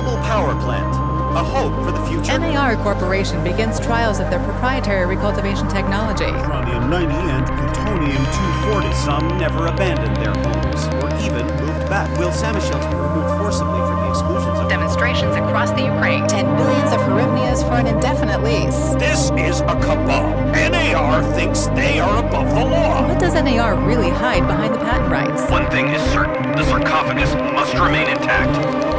renewable power plant. A hope for the future. NAR Corporation begins trials of their proprietary recultivation technology. Uranium-90 and plutonium-240. Some never abandoned their homes, or even moved back. Will Samoshells be removed forcibly from the exclusion zone? Demonstrations across the Ukraine. 10 billions of hryvnias for an indefinite lease. This is a cabal. NAR thinks they are above the law. What does NAR really hide behind the patent rights? One thing is certain, the sarcophagus must remain intact.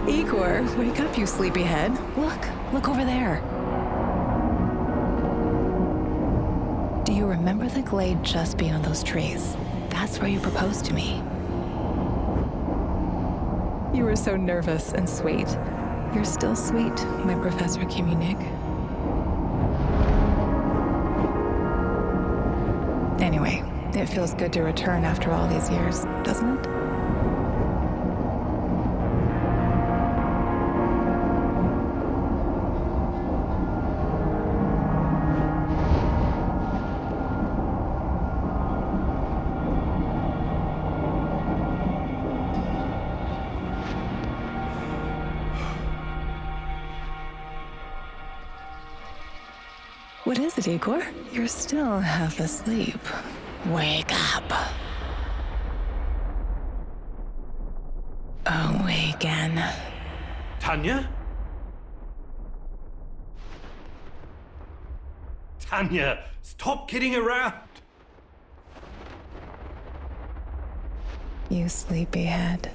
Igor, wake up, you sleepyhead. Look over there. Do you remember the glade just beyond those trees? That's where you proposed to me. You were so nervous and sweet. You're still sweet, my Professor Kiminik. Anyway, it feels good to return after all these years, doesn't it? What is it, Igor? You're still half asleep. Wake up. Awaken. Tanya? Tanya, stop kidding around. You sleepyhead.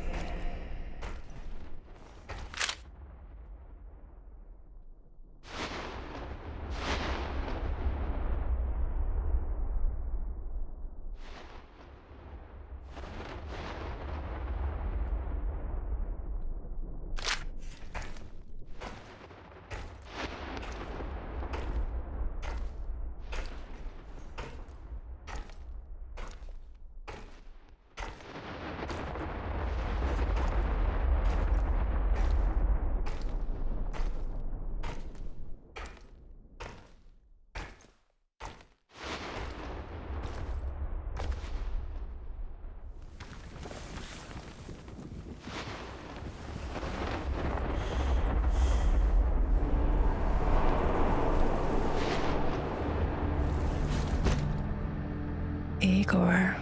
Igor.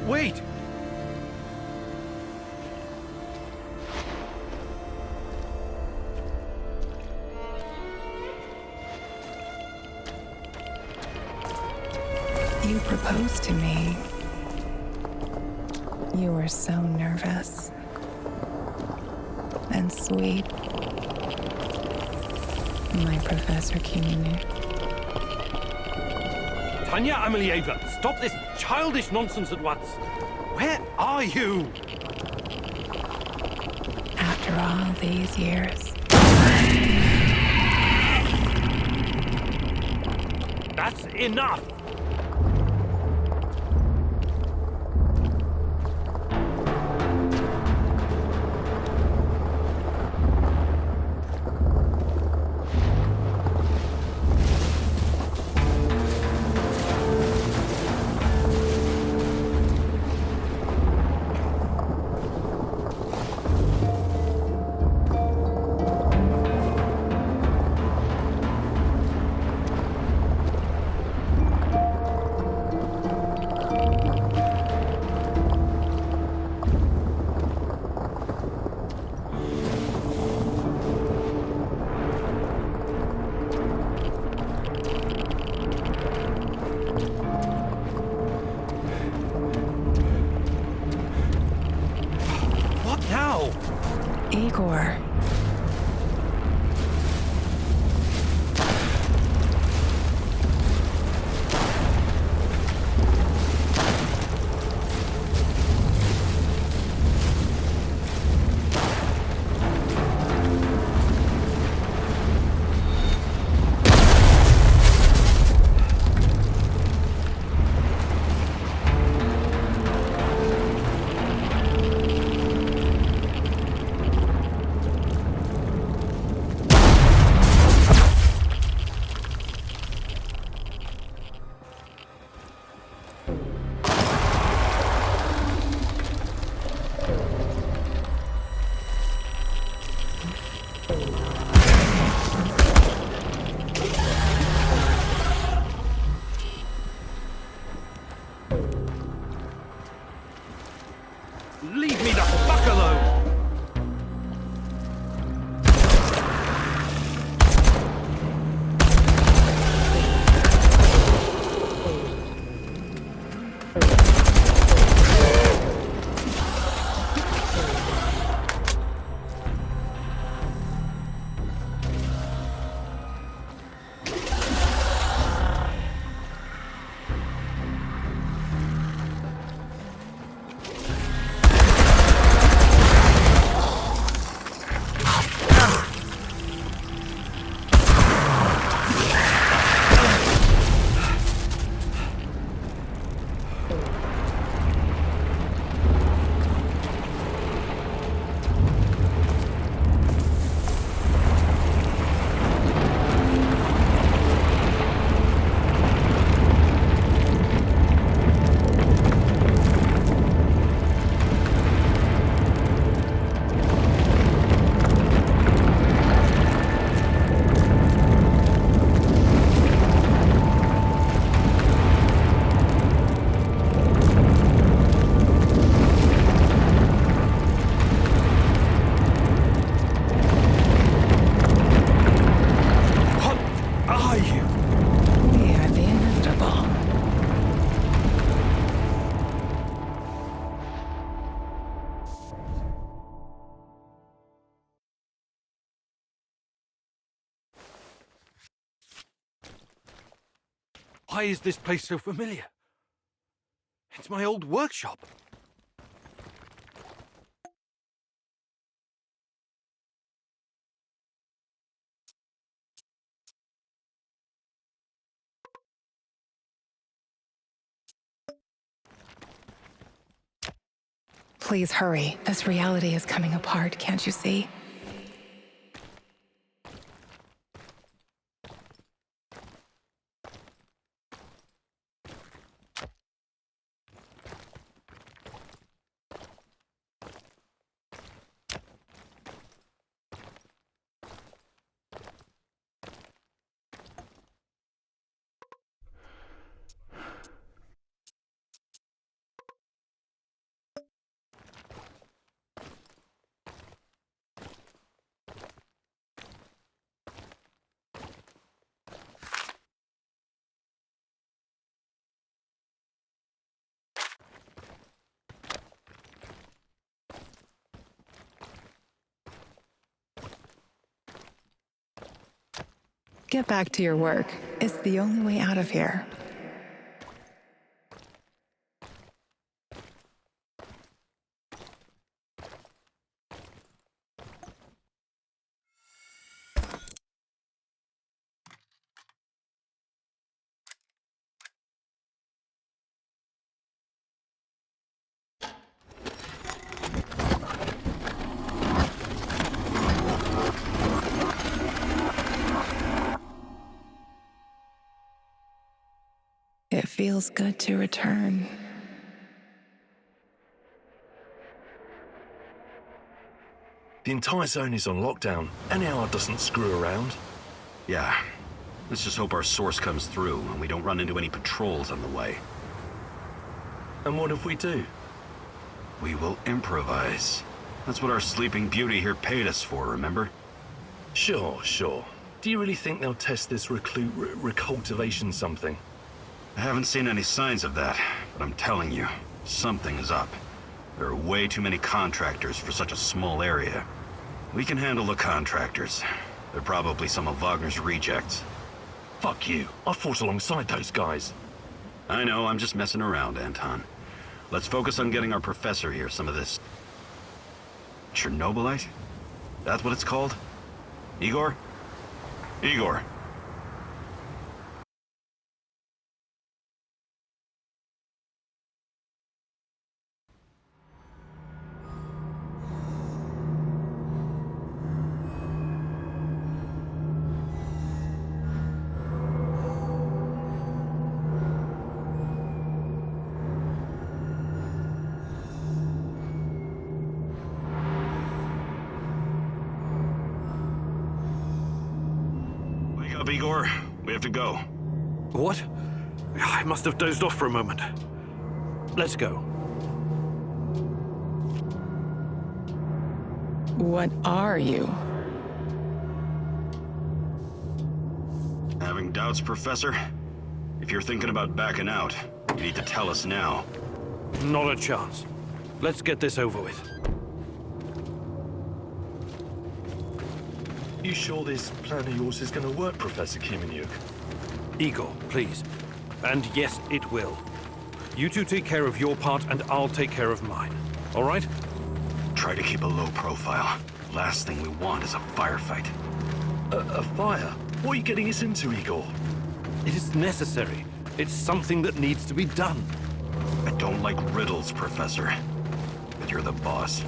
Wait! You proposed to me. You were so nervous and sweet, my Professor Kiminik. Tanya Amelieva, stop this childish nonsense at once. Where are you? After all these years, That's enough! Why is this place so familiar? It's my old workshop. Please hurry. This reality is coming apart, can't you see? Get back to your work. It's the only way out of here. It feels good to return. The entire zone is on lockdown. NAR doesn't screw around. Yeah. Let's just hope our source comes through and we don't run into any patrols on the way. And what if we do? We will improvise. That's what our sleeping beauty here paid us for, remember? Sure. Do you really think they'll test this recultivation something? I haven't seen any signs of that, but I'm telling you, something is up. There are way too many contractors for such a small area. We can handle the contractors. They're probably some of Wagner's rejects. Fuck you. I fought alongside those guys. I know, I'm just messing around, Anton. Let's focus on getting our professor here some of this... Chernobylite? That's what it's called? Igor? Igor. Igor, we have to go. What? I must have dozed off for a moment. Let's go. What are you? Having doubts, Professor? If you're thinking about backing out, you need to tell us now. Not a chance. Let's get this over with. You sure this plan of yours is going to work, Professor Kimenyuk? Igor, please. And yes, it will. You two take care of your part, and I'll take care of mine. All right? Try to keep a low profile. Last thing we want is a firefight. A fire? What are you getting us into, Igor? It is necessary. It's something that needs to be done. I don't like riddles, Professor. But you're the boss.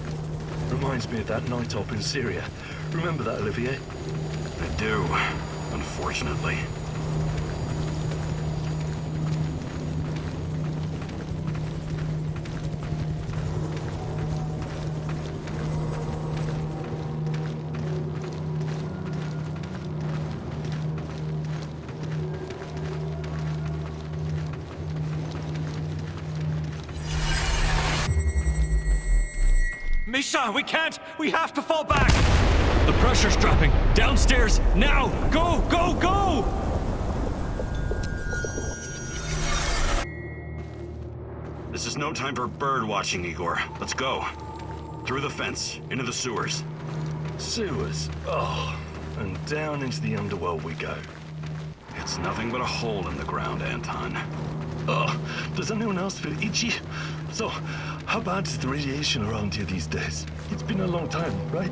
Reminds me of that night op in Syria. Remember that, Olivier? I do, unfortunately. Misha, we can't! We have to fall back! The pressure's dropping. Downstairs, now! Go, go, go! This is no time for bird watching, Igor. Let's go. Through the fence, into the sewers. Sewers? Oh, and down into the underworld we go. It It's nothing but a hole in the ground, Anton. Oh, does anyone else feel itchy? So, how bad is the radiation around here these days? It's been a long time, right?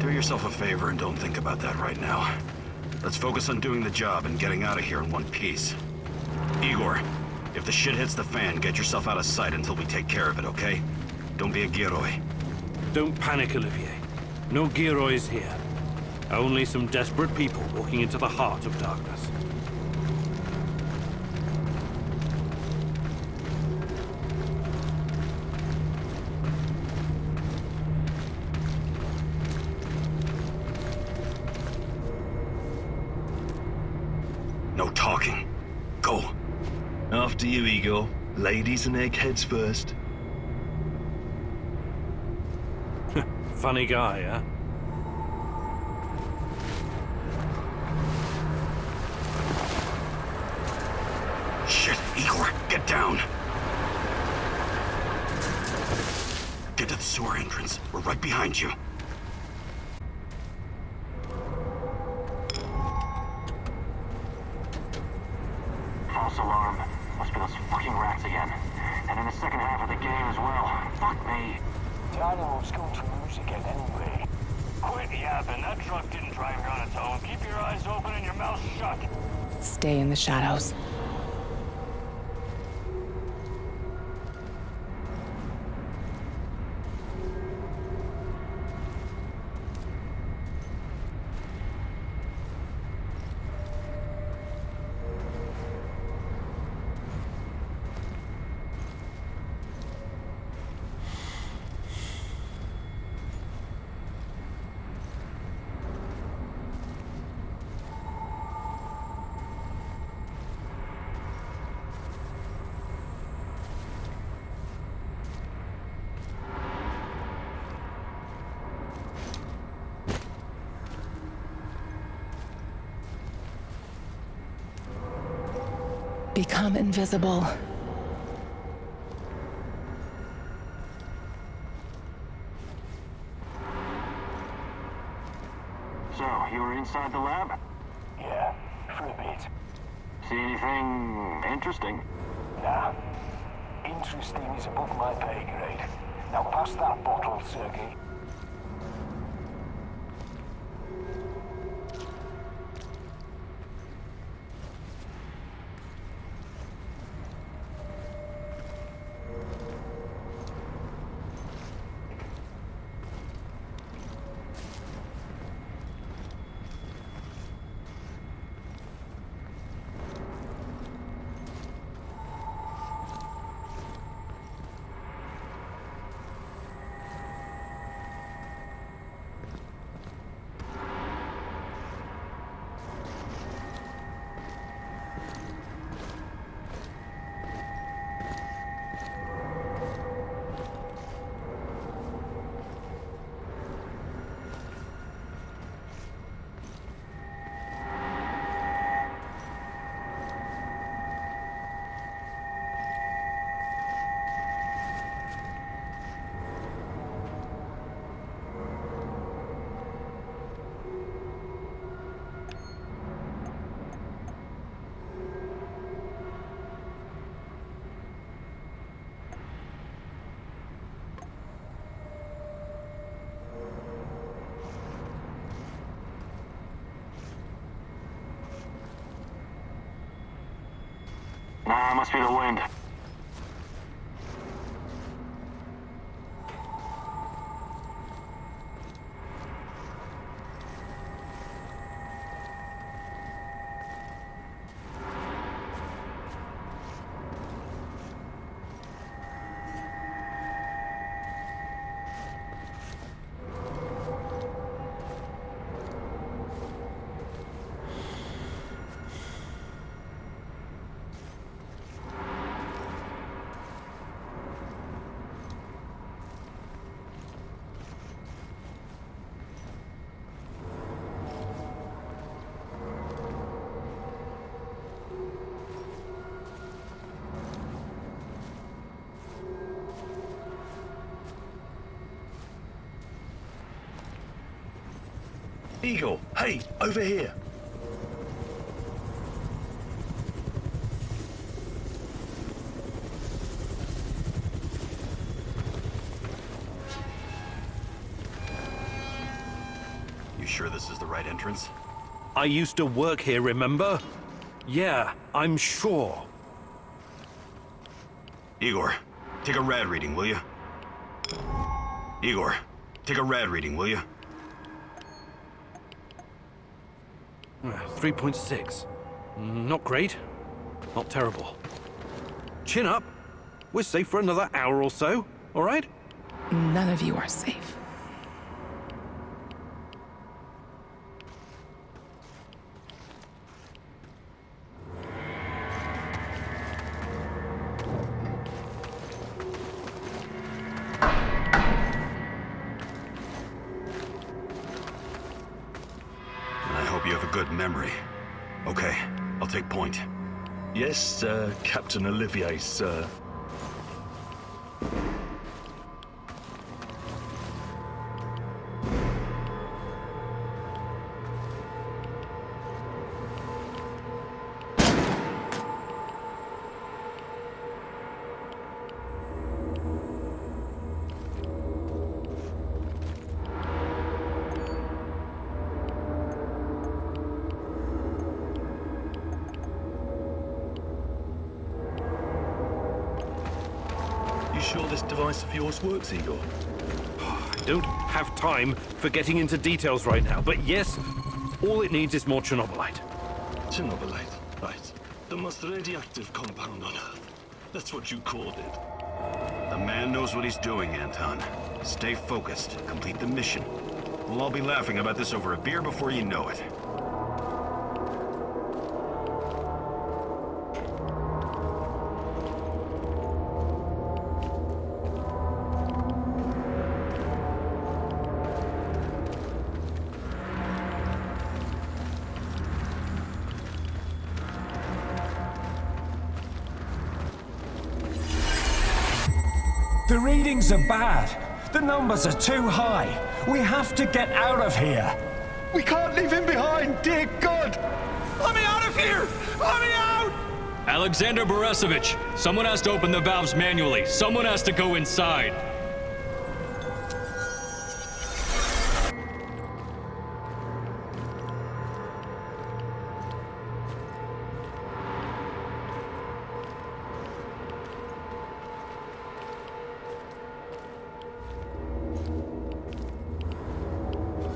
Do yourself a favor and don't think about that right now. Let's focus on doing the job and getting out of here in one piece. Igor, if the shit hits the fan, get yourself out of sight until we take care of it, okay? Don't be a Gilroy. Don't panic, Olivier. No Giroys here. Only some desperate people walking into the heart of darkness. No talking. Go. After you, Igor. Ladies and eggheads first. Funny guy, huh? Shit, Igor, get down. Get to the sewer entrance. We're right behind you. False alarm. Must be those fucking rats again. And in the second half of the game as well. Fuck me. Dynamos going to lose again anyway. Quit yapping. That truck didn't drive here on its own. Keep your eyes open and your mouth shut. Stay in the shadows. Become invisible. So, you were inside the lab? Yeah, for a bit. See anything interesting? Nah. Interesting is above my pay grade. Now pass that bottle, Sergei. Nah, must be the wind. Eagle, hey, over here. sure this is the right entrance? I used to work here, remember? Yeah, I'm sure. Igor, take a rad reading, will you? Igor, take a rad reading, will you? 3.6. Not great. Not terrible. Chin up. We're safe for another hour or so, all right? None of you are safe. I hope you have a good memory. Okay, I'll take point. Yes, Captain Olivier, sir. You sure this device of yours works, Igor? I don't have time for getting into details right now, but yes, all it needs is more Chernobylite. Chernobylite, right. The most radioactive compound on Earth. That's what you called it. The man knows what he's doing, Anton. Stay focused. Complete the mission. We'll all be laughing about this over a beer before you know it. The readings are bad. The numbers are too high. We have to get out of here. We can't leave him behind, dear God! Let me out of here! Let me out! Alexander Borisovich, someone has to open the valves manually. Someone has to go inside.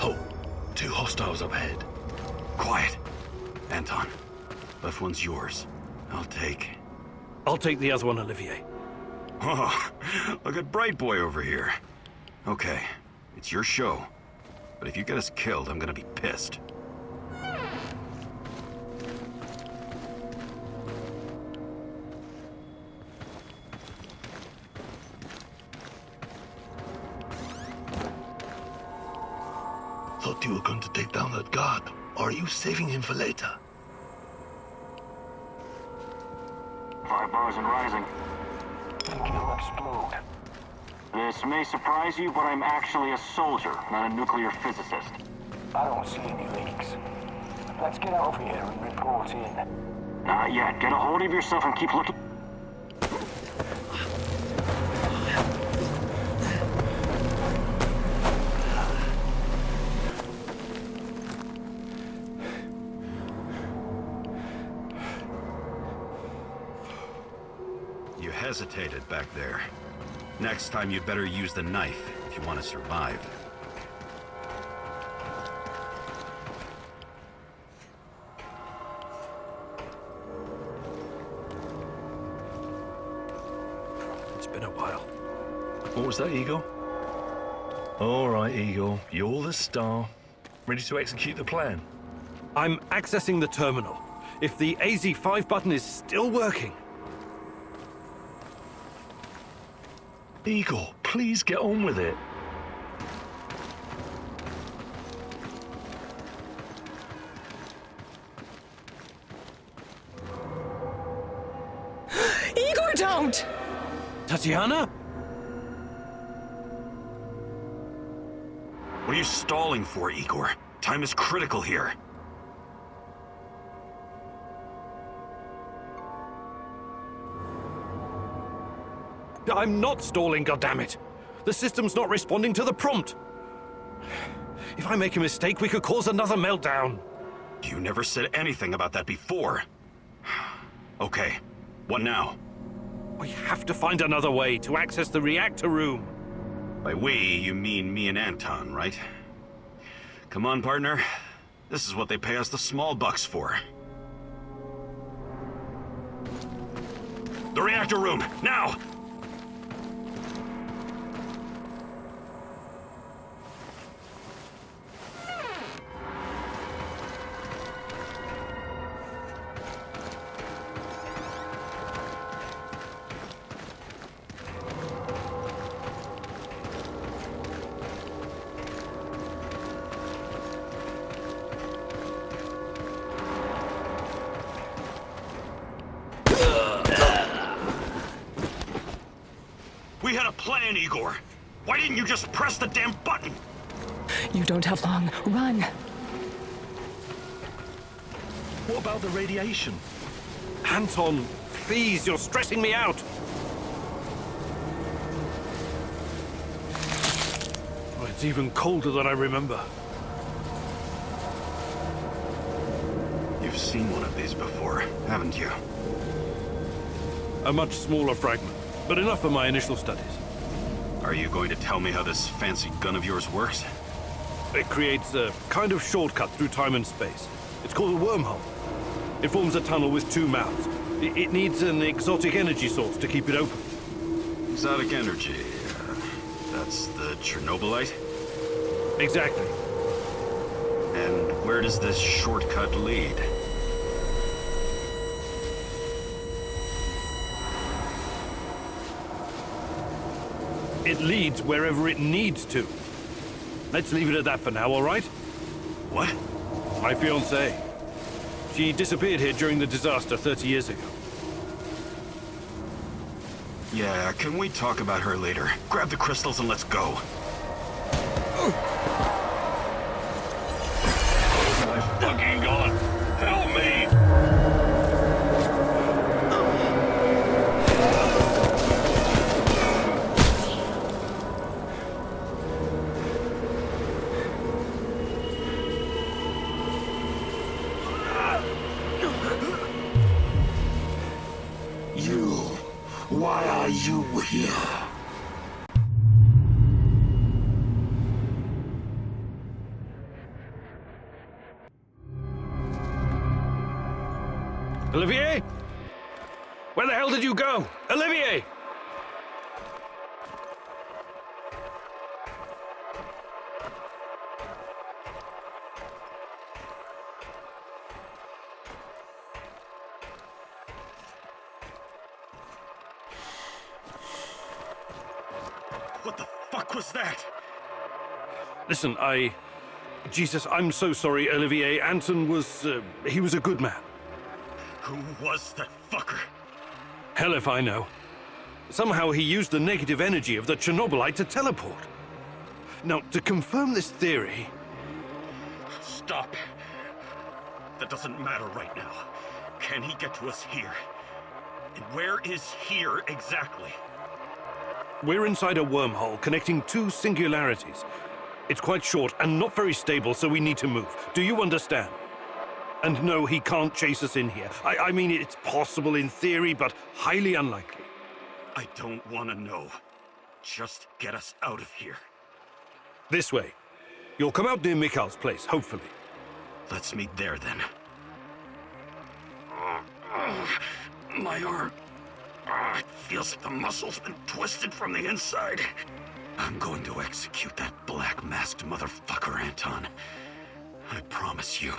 Oh, two hostiles up ahead. Quiet. Anton, left one's yours. I'll take. I'll take the other one, Olivier. Oh, look at Bright Boy over here. Okay, it's your show. But if you get us killed, I'm gonna be pissed. Thought you were going to take down that guard. Or are you saving him for later? 5 bars and rising. Think it'll explode. This may surprise you, but I'm actually a soldier, not a nuclear physicist. I don't see any leaks. Let's get out of here and report in. Not yet. Get a hold of yourself and keep looking. You hesitated back there. Next time you'd better use the knife if you want to survive. It's been a while. What was that, Eagle? All right, Eagle. You're the star. Ready to execute the plan? I'm accessing the terminal. If the AZ5 button is still working. Eagle, please get on with it. Igor, don't! Tatiana? What are you stalling for, Igor? Time is critical here. I'm not stalling, goddammit! The system's not responding to the prompt! If I make a mistake, we could cause another meltdown. You never said anything about that before. Okay, what now? We have to find another way to access the reactor room. By we, you mean me and Anton, right? Come on, partner. This is what they pay us the small bucks for. The reactor room, now! We had a plan, Igor. Why didn't you just press the damn button? You don't have long. Run! What about the radiation? Anton, please, you're stressing me out. Oh, it's even colder than I remember. You've seen one of these before, haven't you? A much smaller fragment, but enough for my initial studies. Are you going to tell me how this fancy gun of yours works? It creates a kind of shortcut through time and space. It's called a wormhole. It forms a tunnel with two mouths. It needs an exotic energy source to keep it open. Exotic energy. That's the Chernobylite? Exactly. And where does this shortcut lead? It leads wherever it needs to. Let's leave it at that for now, all right? What? My fiancée. She disappeared here during the disaster 30 years ago. Yeah, can we talk about her later? Grab the crystals and let's go. Oh my fucking god! Help me! Why are you here? Olivier? Where the hell did you go? Olivier! What the fuck was that? Listen, Jesus, I'm so sorry, Olivier. Anton was, he was a good man. Who was that fucker? Hell if I know. Somehow he used the negative energy of the Chernobylite to teleport. Now, to confirm this theory... Stop. That doesn't matter right now. Can he get to us here? And where is here exactly? We're inside a wormhole connecting two singularities. It's quite short and not very stable, so we need to move. Do you understand? And no, he can't chase us in here. I mean, it's possible in theory, but highly unlikely. I don't want to know. Just get us out of here. This way. You'll come out near Mikhail's place, hopefully. Let's meet there, then. My arm. It feels like the muscle's been twisted from the inside. I'm going to execute that black-masked motherfucker, Anton. I promise you.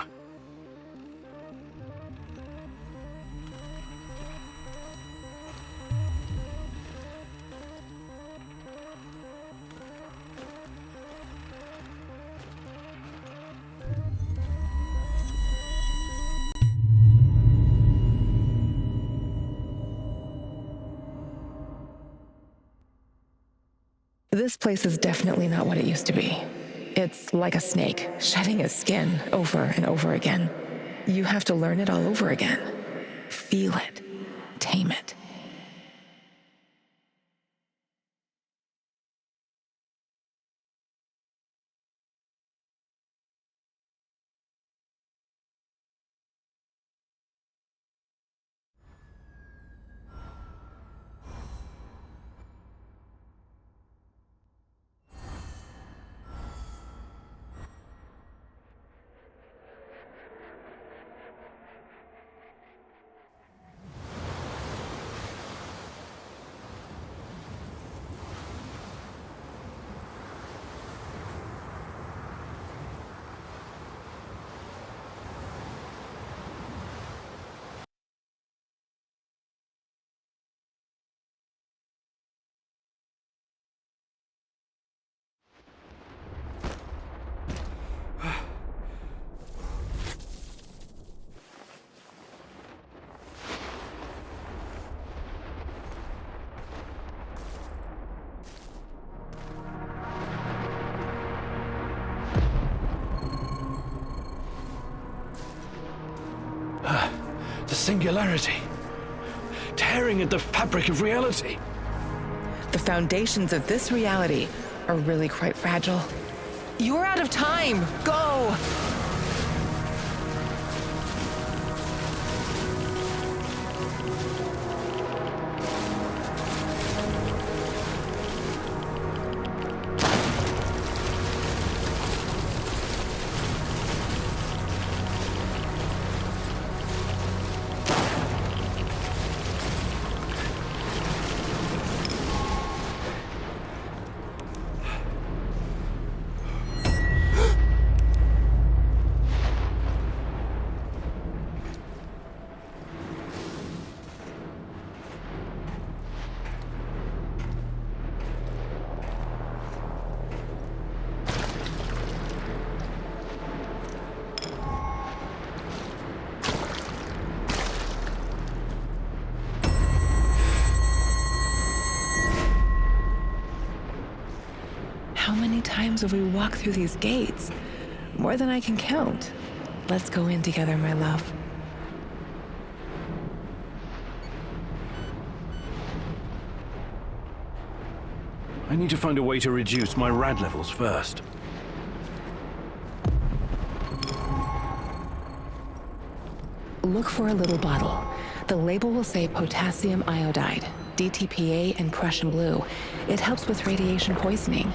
This place is definitely not what it used to be. It's like a snake, shedding its skin over and over again. You have to learn it all over again. Feel it. Tame it. The singularity. Tearing at the fabric of reality. The foundations of this reality are really quite fragile. You're out of time! Go! How many times have we walked through these gates? More than I can count. Let's go in together, my love. I need to find a way to reduce my rad levels first. Look for a little bottle. The label will say potassium iodide, DTPA, and Prussian blue. It helps with radiation poisoning.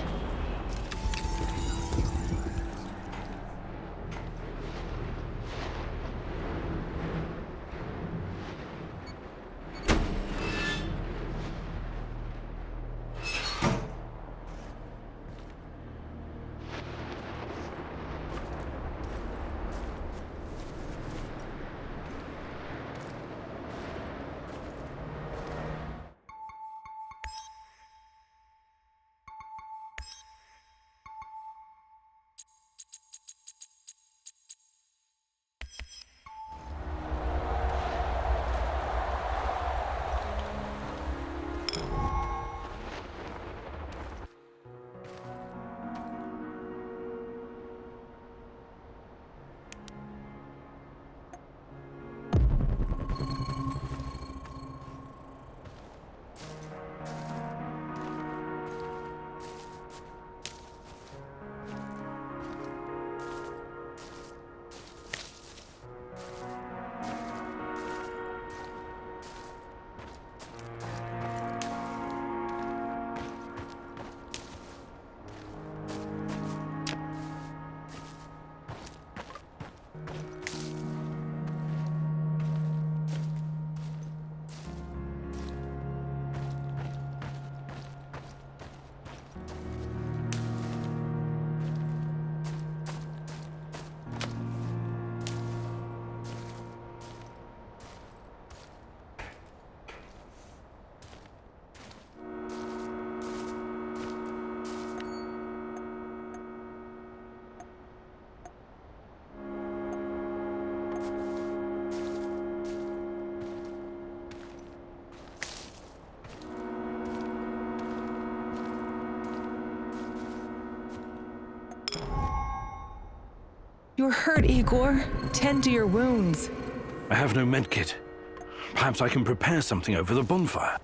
You're hurt, Igor. Tend to your wounds. I have no medkit. Perhaps I can prepare something over the bonfire.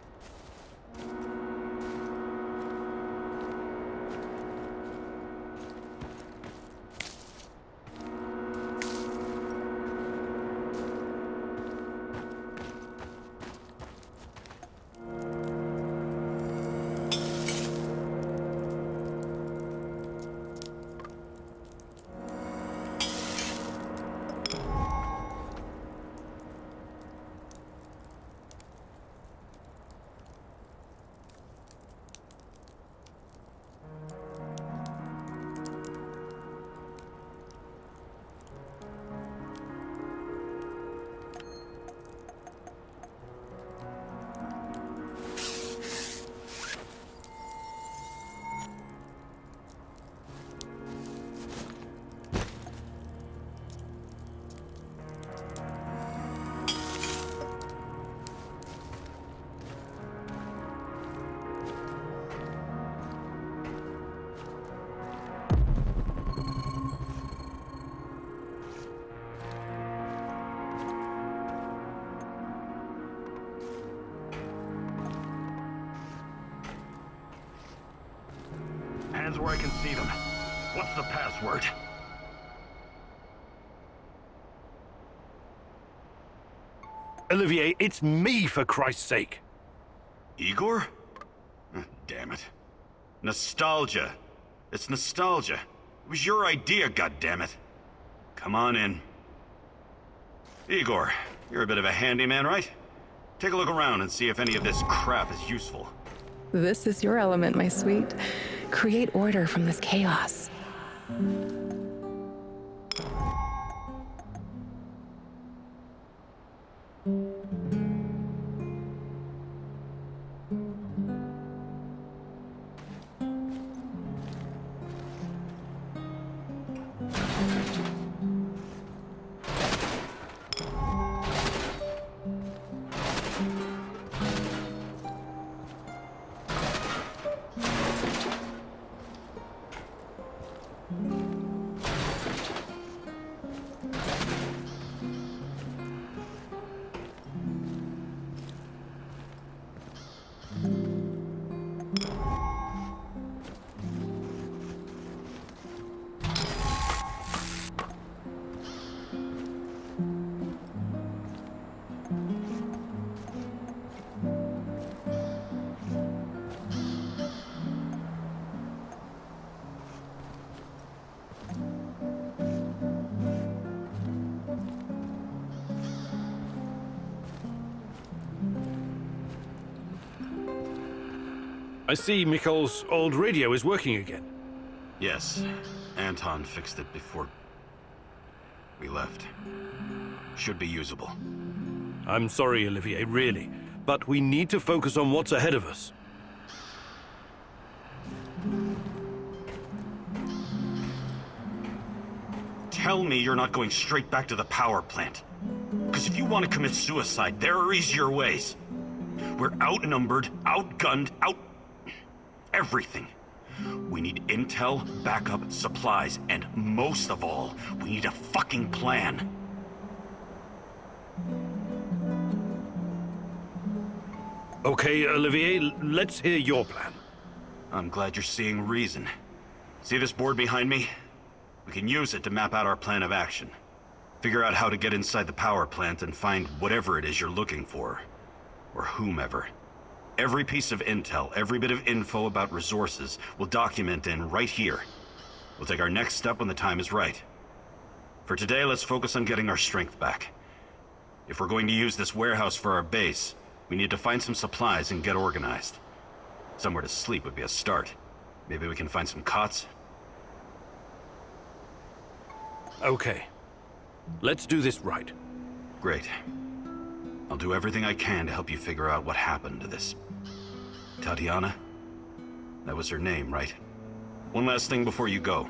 rooms where I can see them. What's the password? Olivier, it's me, for Christ's sake. Igor? Damn it. Nostalgia. It's nostalgia. It was your idea, goddammit. Come on in. Igor, you're a bit of a handyman, right? Take a look around and see if any of this crap is useful. This is your element, my sweet. Create order from this chaos. I see Mikhail's old radio is working again. Yes, Anton fixed it before we left. Should be usable. I'm sorry, Olivier, really. But we need to focus on what's ahead of us. Tell me you're not going straight back to the power plant. Because if you want to commit suicide, there are easier ways. We're outnumbered, outgunned, everything. We need intel, backup, supplies, and most of all, we need a fucking plan. Okay, Olivier, let's hear your plan. I'm glad you're seeing reason. See this board behind me? We can use it to map out our plan of action. Figure out how to get inside the power plant and find whatever it is you're looking for. Or whomever. Every piece of intel, every bit of info about resources, we'll document in right here. We'll take our next step when the time is right. For today, let's focus on getting our strength back. If we're going to use this warehouse for our base, we need to find some supplies and get organized. Somewhere to sleep would be a start. Maybe we can find some cots? Okay. Let's do this right. Great. I'll do everything I can to help you figure out what happened to this Tatiana? That was her name, right? One last thing before you go.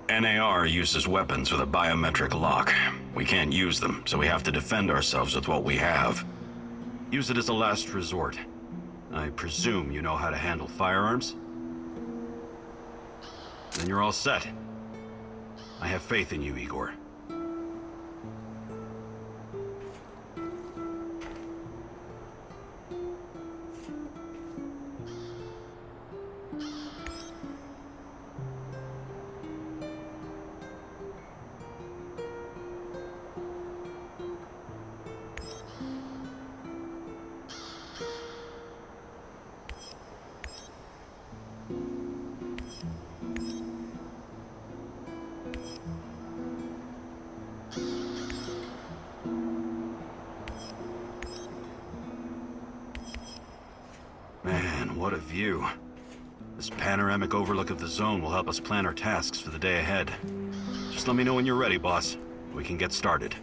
NAR uses weapons with a biometric lock. We can't use them, so we have to defend ourselves with what we have. Use it as a last resort. I presume you know how to handle firearms? Then you're all set. I have faith in you, Igor. Man, what a view. This panoramic overlook of the zone will help us plan our tasks for the day ahead. Just let me know when you're ready, boss. We can get started.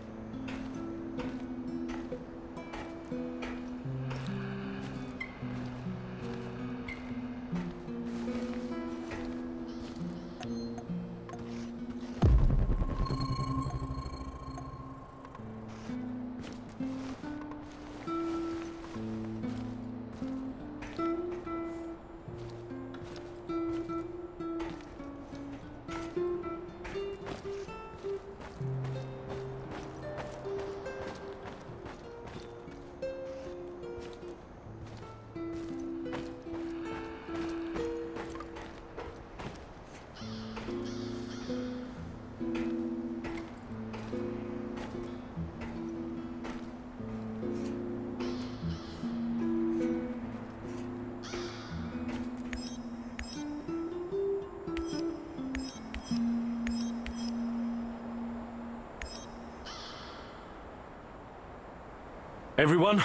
Everyone,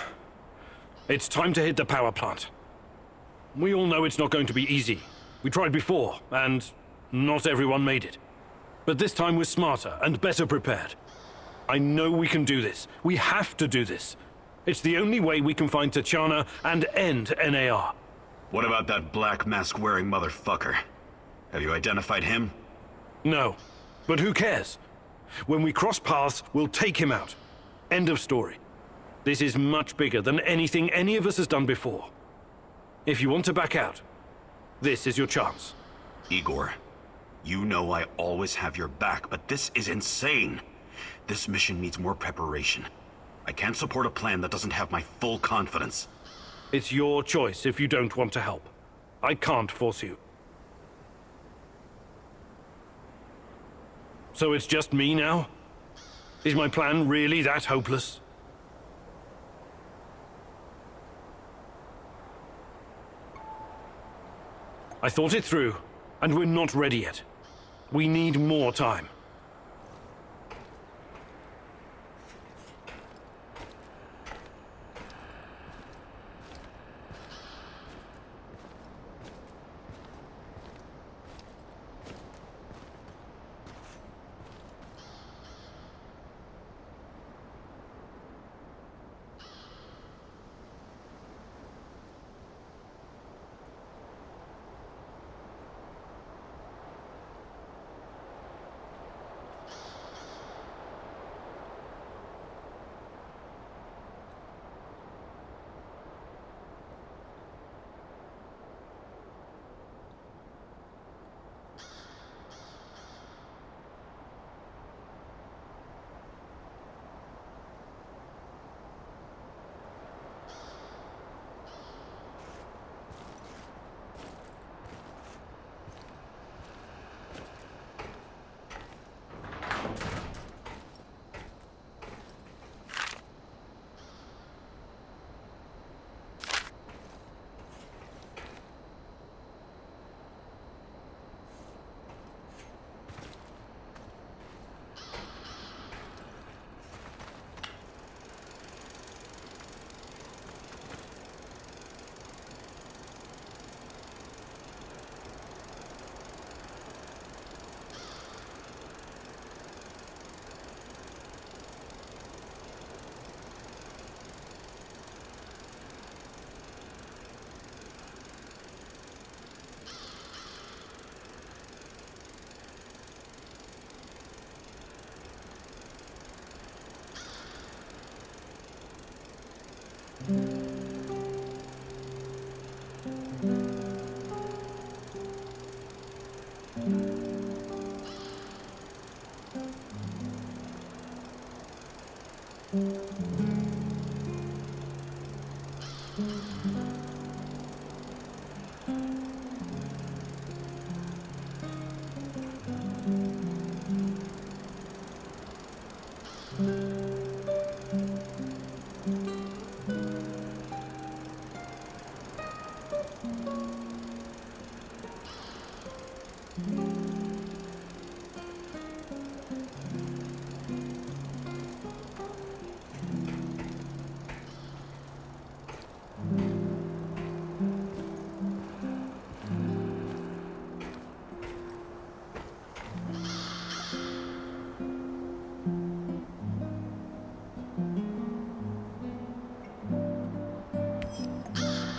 it's time to hit the power plant. We all know it's not going to be easy. We tried before, and not everyone made it. But this time we're smarter and better prepared. I know we can do this. We have to do this. It's the only way we can find Tatiana and end NAR. What about that black mask-wearing motherfucker? Have you identified him? No, but who cares? When we cross paths, we'll take him out. End of story. This is much bigger than anything any of us has done before. If you want to back out, this is your chance. Igor, you know I always have your back, but this is insane. This mission needs more preparation. I can't support a plan that doesn't have my full confidence. It's your choice if you don't want to help. I can't force you. So it's just me now? Is my plan really that hopeless? I thought it through, and we're not ready yet. We need more time.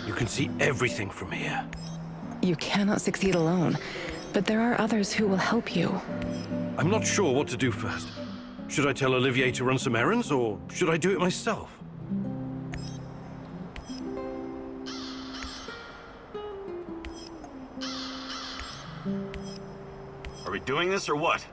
You can see everything from here. You cannot succeed alone, but there are others who will help you. I'm not sure what to do first. Should I tell Olivier to run some errands, or should I do it myself? Are we doing this or what?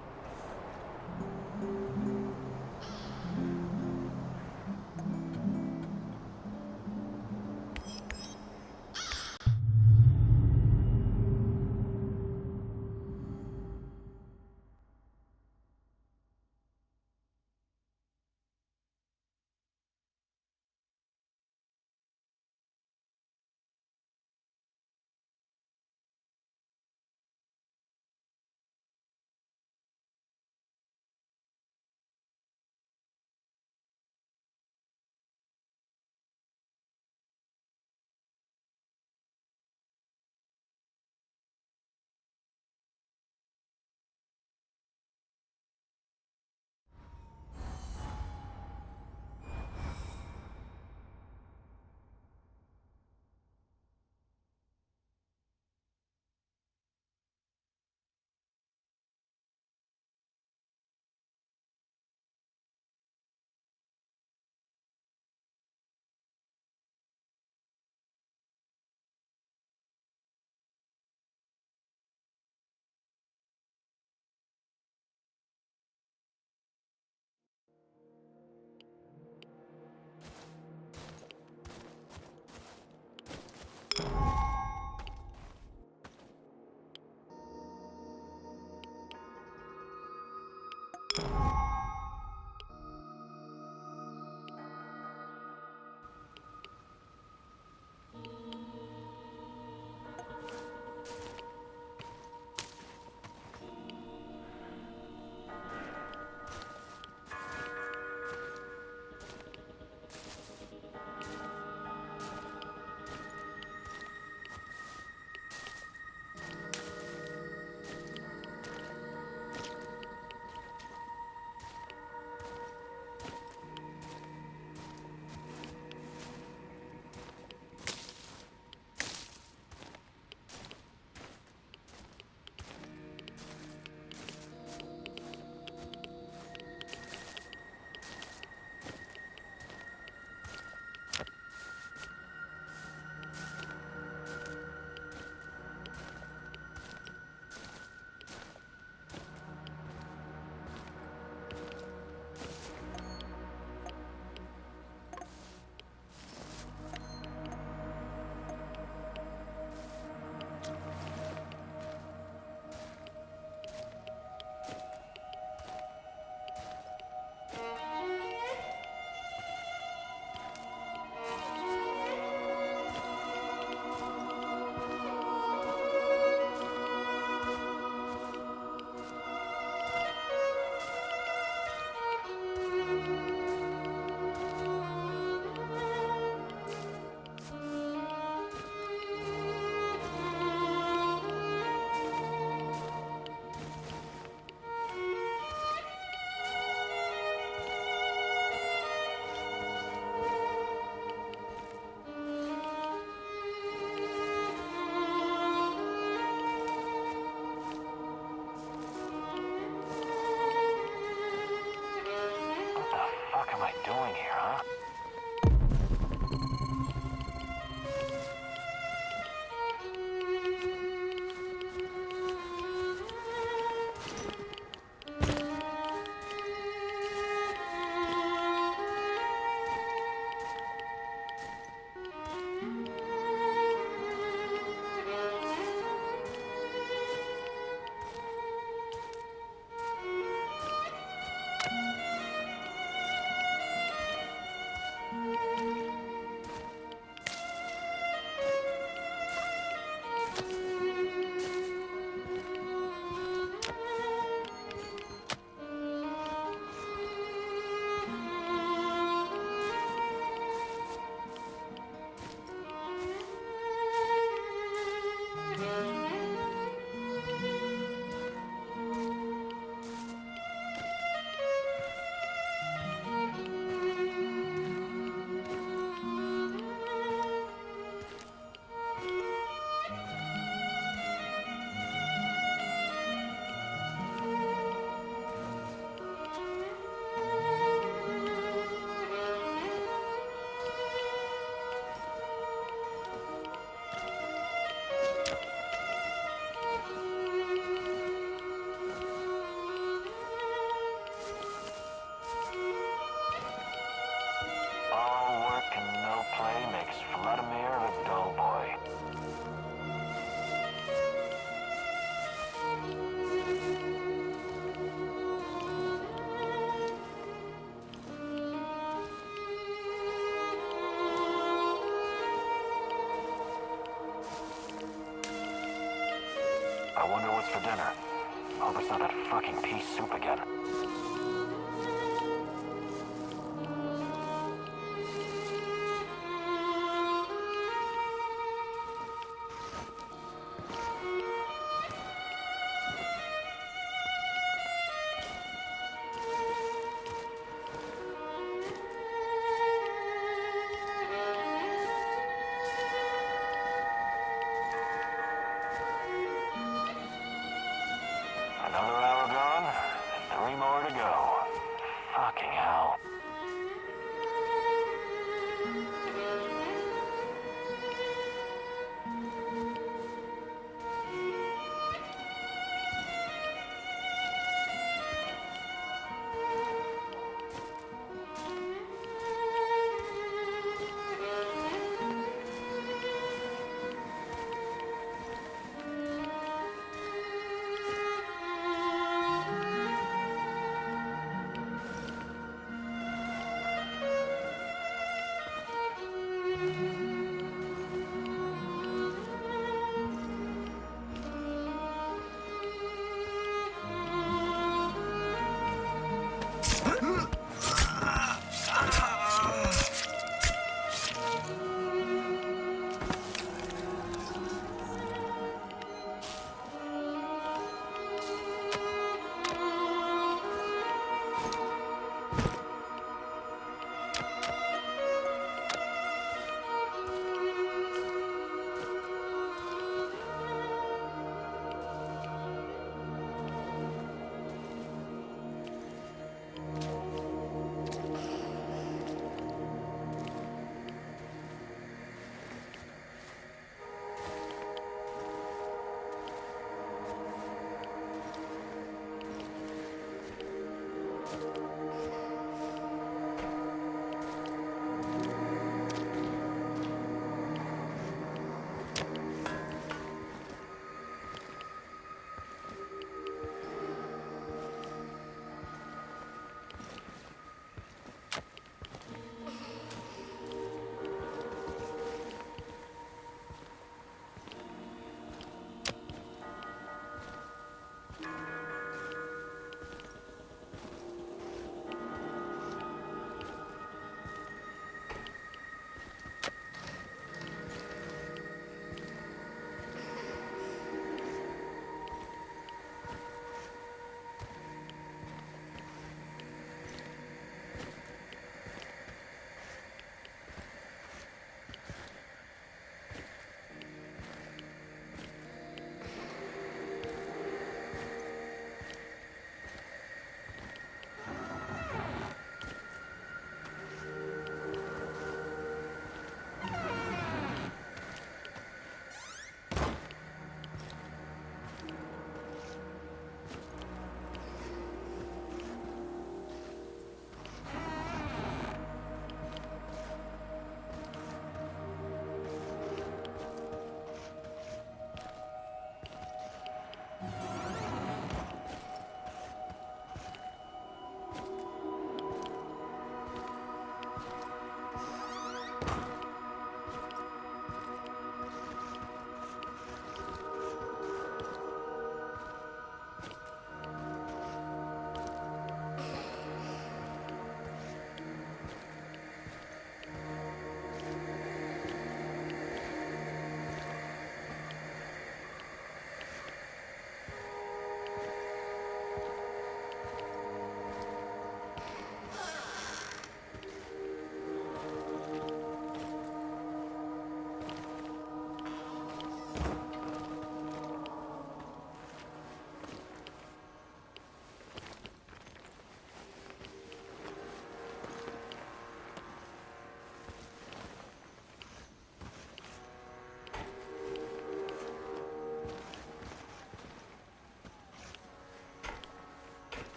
doing here, huh? All work and no play makes Vladimir a dull boy. I wonder what's for dinner. Hope it's not that fucking pea soup again. Another hour gone, 3 more to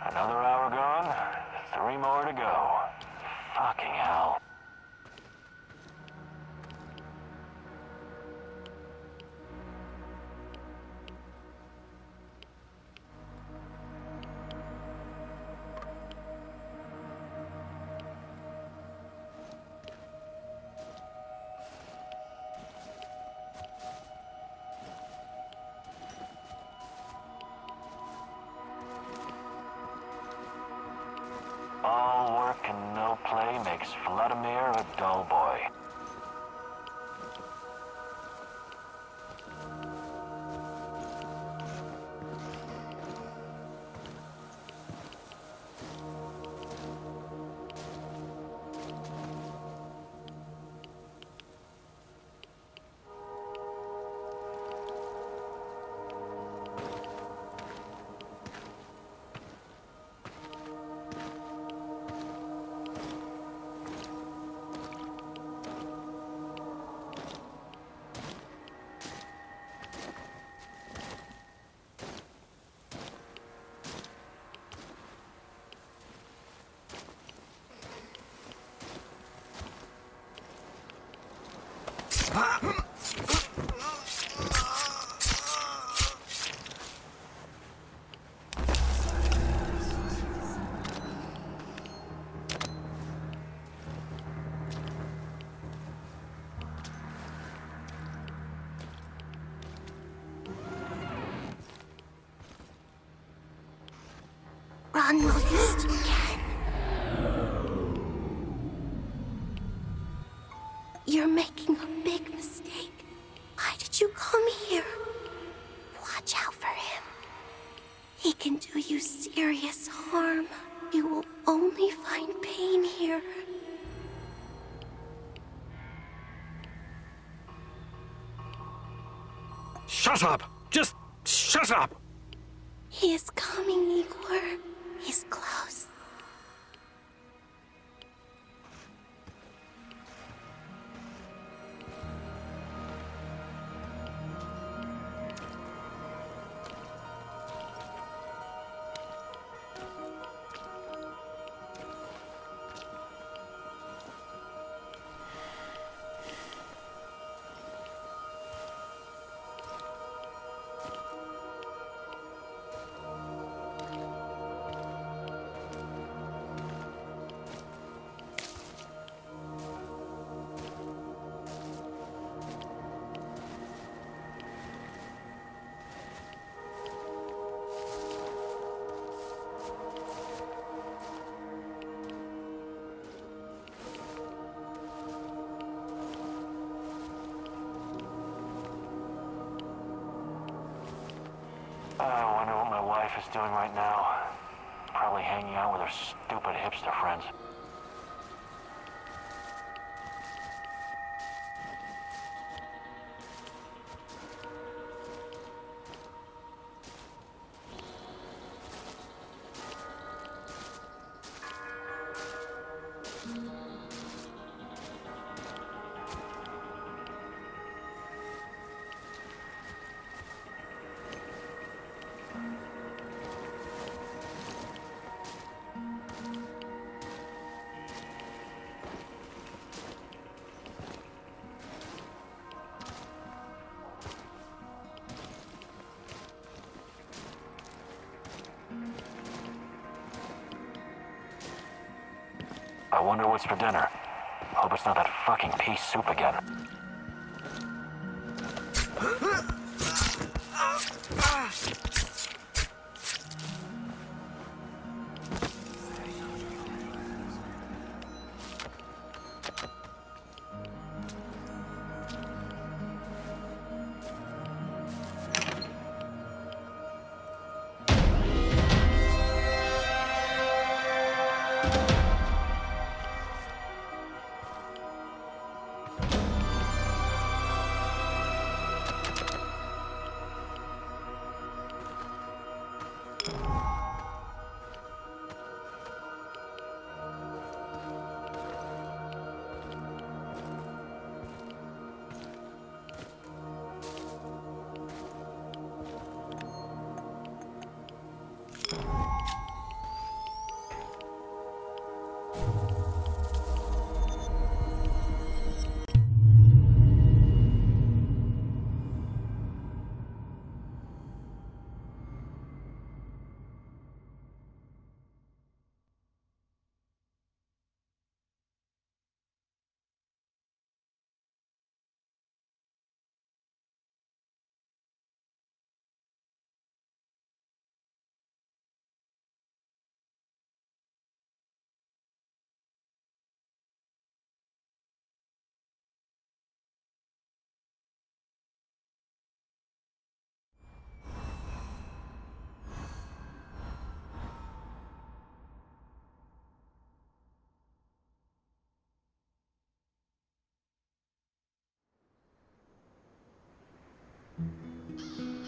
Another hour gone, 3 more to go. Fucking hell. All work and no play makes Vladimir a dull boy. Run whilst you can. You're making a big mistake. Why did you come here? Watch out for him. He can do you serious harm. You will only find pain here. Shut up! Just shut up! He is coming, Igor. He's close. I wonder what my wife is doing right now. Probably hanging out with her stupid hipster friends. I wonder what's for dinner. Hope it's not that fucking pea soup again.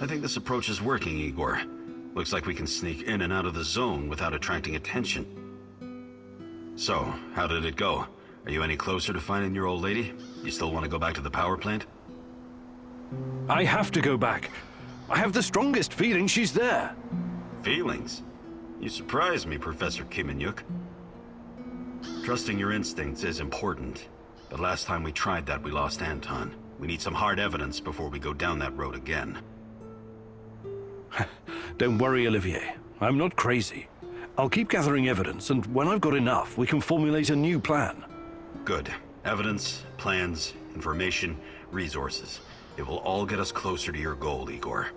I think this approach is working, Igor. Looks like we can sneak in and out of the zone without attracting attention. So, how did it go? Are you any closer to finding your old lady? You still want to go back to the power plant? I have to go back. I have the strongest feeling she's there. Feelings? You surprise me, Professor Kiminyuk. Trusting your instincts is important, but last time we tried that, we lost Anton. We need some hard evidence before we go down that road again. Don't worry, Olivier. I'm not crazy. I'll keep gathering evidence, and when I've got enough, we can formulate a new plan. Good. Evidence, plans, information, resources. It will all get us closer to your goal, Igor.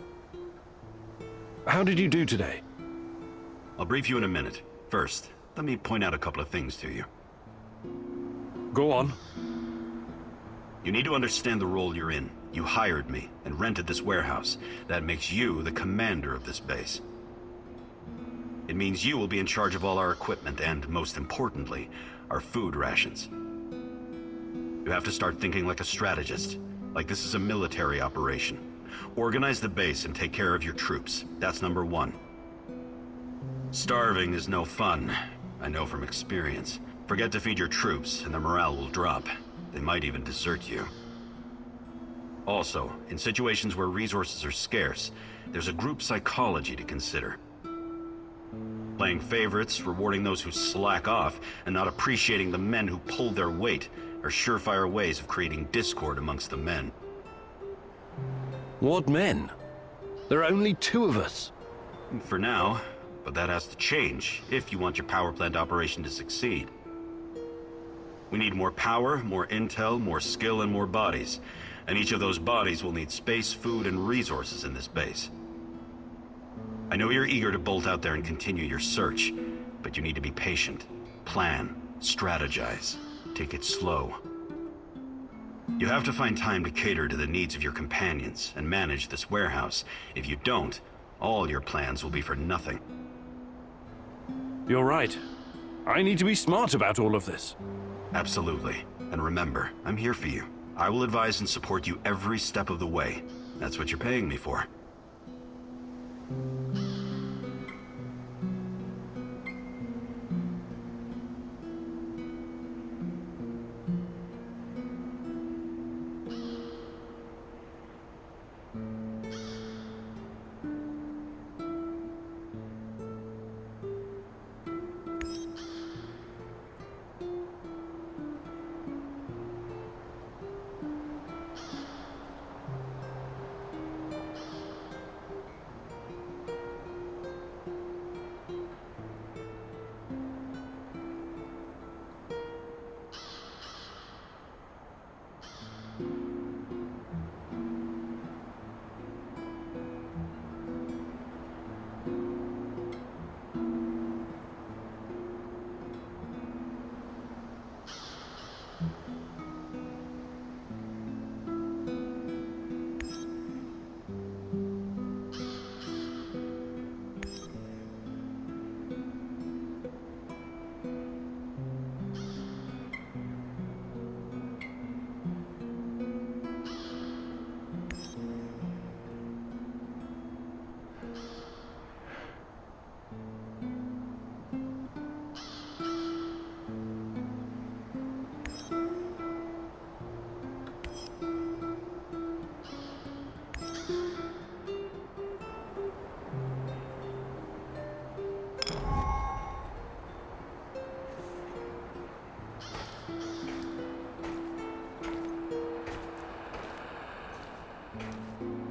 How did you do today? I'll brief you in a minute. First, let me point out a couple of things to you. Go on. You need to understand the role you're in. You hired me and rented this warehouse. That makes you the commander of this base. It means you will be in charge of all our equipment and, most importantly, our food rations. You have to start thinking like a strategist, like this is a military operation. Organize the base and take care of your troops. That's number one. Starving is no fun. I know from experience. Forget to feed your troops and their morale will drop. They might even desert you. Also, in situations where resources are scarce, there's a group psychology to consider. Playing favorites, rewarding those who slack off, and not appreciating the men who pull their weight are surefire ways of creating discord amongst the men. What men? There are only 2 of us. For now, but that has to change if you want your power plant operation to succeed. We need more power, more intel, more skill, and more bodies. And each of those bodies will need space, food, and resources in this base. I know you're eager to bolt out there and continue your search, but you need to be patient, plan, strategize, take it slow. You have to find time to cater to the needs of your companions and manage this warehouse. If you don't, all your plans will be for nothing. You're right. I need to be smart about all of this. Absolutely. And remember, I'm here for you. I will advise and support you every step of the way. That's what you're paying me for.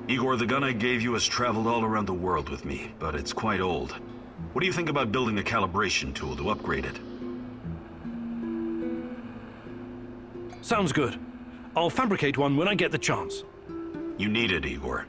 Igor, the gun I gave you has traveled all around the world with me, but it's quite old. What do you think about building a calibration tool to upgrade it? Sounds good. I'll fabricate one when I get the chance. You need it, Igor.